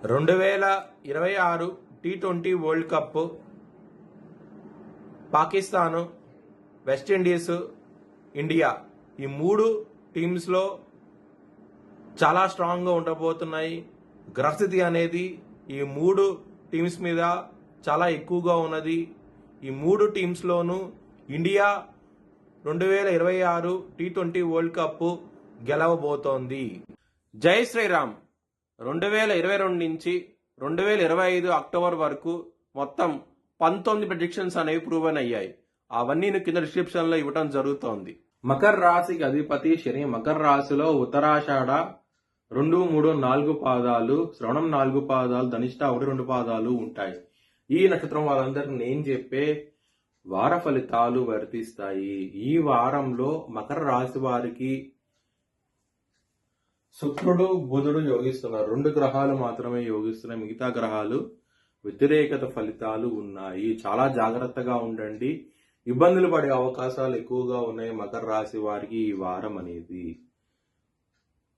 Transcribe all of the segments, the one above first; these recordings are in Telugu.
2026 T20 world cup Pakistan, West Indies, India ఈ మూడు టీమ్స్లో చాలా స్ట్రాంగ్గా ఉండబోతున్నాయి. గ్రహస్థితి అనేది ఈ మూడు టీమ్స్ మీద చాలా ఎక్కువగా ఉన్నది. ఈ మూడు టీమ్స్లోనూ ఇండియా 2026 T20 వరల్డ్ కప్ గెలవబోతోంది. జై శ్రీరామ్. 2022 నుంచి 2025 అక్టోబర్ వరకు మొత్తం 19 ప్రెడిక్షన్స్ అనేవి ప్రూవన్ అయ్యాయి. అవన్నీ కింద డిస్క్రిప్షన్ లో ఇవ్వడం జరుగుతోంది. మకర రాశికి అధిపతి శని. మకర రాశిలో ఉత్తరాషాఢ 2, 3, 4 పాదాలు, శ్రవణం 4 పాదాలు, ధనిష్ట 1, 2 పాదాలు ఉంటాయి. ఈ నక్షత్రం వాళ్ళందరికీ నేను చెప్పే వార ఫలితాలు వర్తిస్తాయి. ఈ వారంలో మకర రాశి వారికి శుక్రుడు, బుధుడు యోగిస్తున్నారు. 2 గ్రహాలు మాత్రమే యోగిస్తున్నాయి. మిగతా గ్రహాలు వ్యతిరేకత ఫలితాలు ఉన్నాయి. చాలా జాగ్రత్తగా ఉండండి. ఇబ్బందులు పడే అవకాశాలు ఎక్కువగా ఉన్నాయి మకర రాశి వారికి ఈ వారం అనేది.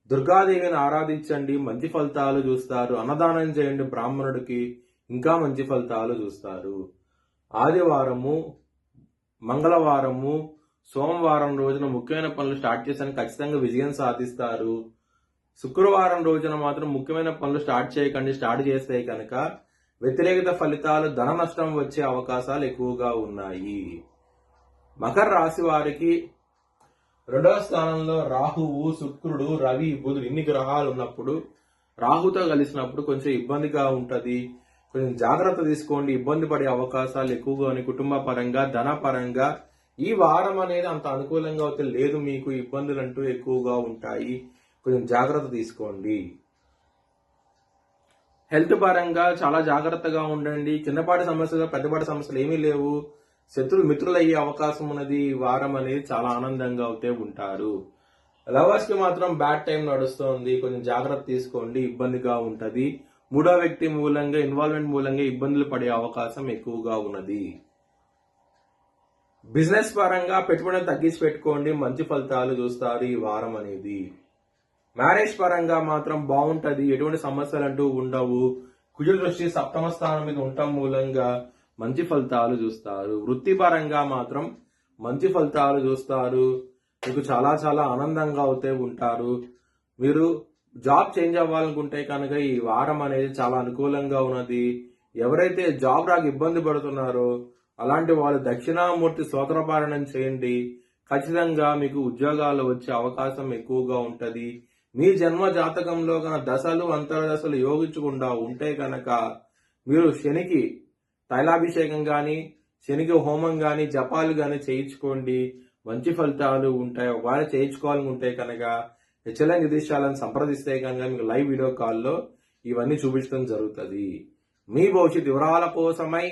దుర్గాదేవిని ఆరాధించండి, మంచి ఫలితాలు చూస్తారు. అన్నదానం చేయండి బ్రాహ్మణుడికి, ఇంకా మంచి ఫలితాలు చూస్తారు. ఆదివారము, మంగళవారము, సోమవారం రోజున ముఖ్యమైన పనులు స్టార్ట్ చేసానికి ఖచ్చితంగా విజయం సాధిస్తారు. శుక్రవారం రోజున మాత్రం ముఖ్యమైన పనులు స్టార్ట్ చేయకండి. స్టార్ట్ చేస్తే కనుక వ్యతిరేకత ఫలితాలు, ధన నష్టం వచ్చే అవకాశాలు ఎక్కువగా ఉన్నాయి. మకర రాశి వారికి 2వ స్థానంలో రాహువు, శుక్రుడు, రవి, బుధుడు ఇన్ని గ్రహాలు ఉన్నప్పుడు రాహుతో కలిసినప్పుడు కొంచెం ఇబ్బందిగా ఉంటది. కొంచెం జాగ్రత్త తీసుకోండి. ఇబ్బంది పడే అవకాశాలు ఎక్కువగా ఉన్నాయి. కుటుంబ పరంగా, ధన పరంగా ఈ వారం అనేది అంత అనుకూలంగా అయితే లేదు. మీకు ఇబ్బందులు అంటూ ఎక్కువగా ఉంటాయి. కొంచెం జాగ్రత్త తీసుకోండి. హెల్త్ పరంగా చాలా జాగ్రత్తగా ఉండండి. చిన్నపాటి సమస్యలు, పెద్దపాటి సమస్యలు ఏమీ లేవు. శత్రులు మిత్రులు అయ్యే అవకాశం ఉన్నది. ఈ వారం అనేది చాలా ఆనందంగా అయితే ఉంటారు. లవర్స్ కి మాత్రం బ్యాడ్ టైం నడుస్తోంది. కొంచెం జాగ్రత్త తీసుకోండి. ఇబ్బందిగా ఉంటది. 3వ వ్యక్తి మూలంగా, ఇన్వాల్వ్మెంట్ మూలంగా ఇబ్బందులు పడే అవకాశం ఎక్కువగా ఉన్నది. బిజినెస్ పరంగా పెట్టుబడులు తగ్గించి పెట్టుకోండి. మంచి ఫలితాలు చూస్తారు ఈ వారం అనేది. మ్యారేజ్ పరంగా మాత్రం బాగుంటది. ఎటువంటి సమస్యలు అంటూ ఉండవు. కుజుల దృష్టి 7వ స్థానం మీద ఉండటం మూలంగా మంచి ఫలితాలు చూస్తారు. వృత్తి పరంగా మాత్రం మంచి ఫలితాలు చూస్తారు. మీకు చాలా చాలా ఆనందంగా అవుతే ఉంటారు. మీరు జాబ్ చేంజ్ అవ్వాలనుకుంటే కనుక ఈ వారం అనేది చాలా అనుకూలంగా ఉన్నది. ఎవరైతే జాబ్ రాక ఇబ్బంది పడుతున్నారో అలాంటి వాళ్ళు దక్షిణామూర్తి స్తోత్రపారాయణం చేయండి. ఖచ్చితంగా మీకు ఉద్యోగాలు వచ్చే అవకాశం ఎక్కువగా ఉంటది. మీ జన్మ జాతకంలో కనుక దశలు, అంతర్దశలు యోగించకుండా ఉంటే కనుక మీరు శనికి తైలాభిషేకం గాని, శనికి హోమం గాని, జపాలు గాని చేయించుకోండి. మంచి ఫలితాలు ఉంటాయి. ఒకవేళ చేయించుకోవాలనుకుంటే కనుక హెచ్ఎల్ఎన్ జ్యోతిష్యాలను సంప్రదిస్తే కనుక మీకు లైవ్ వీడియో కాల్లో ఇవన్నీ చూపించడం జరుగుతుంది. మీ భవిష్యత్ వివరాల కోసమై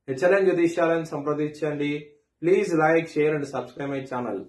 హెచ్ఎల్ఎన్ జ్యోతిష్యాలను సంప్రదించండి. Please like, share and subscribe my channel.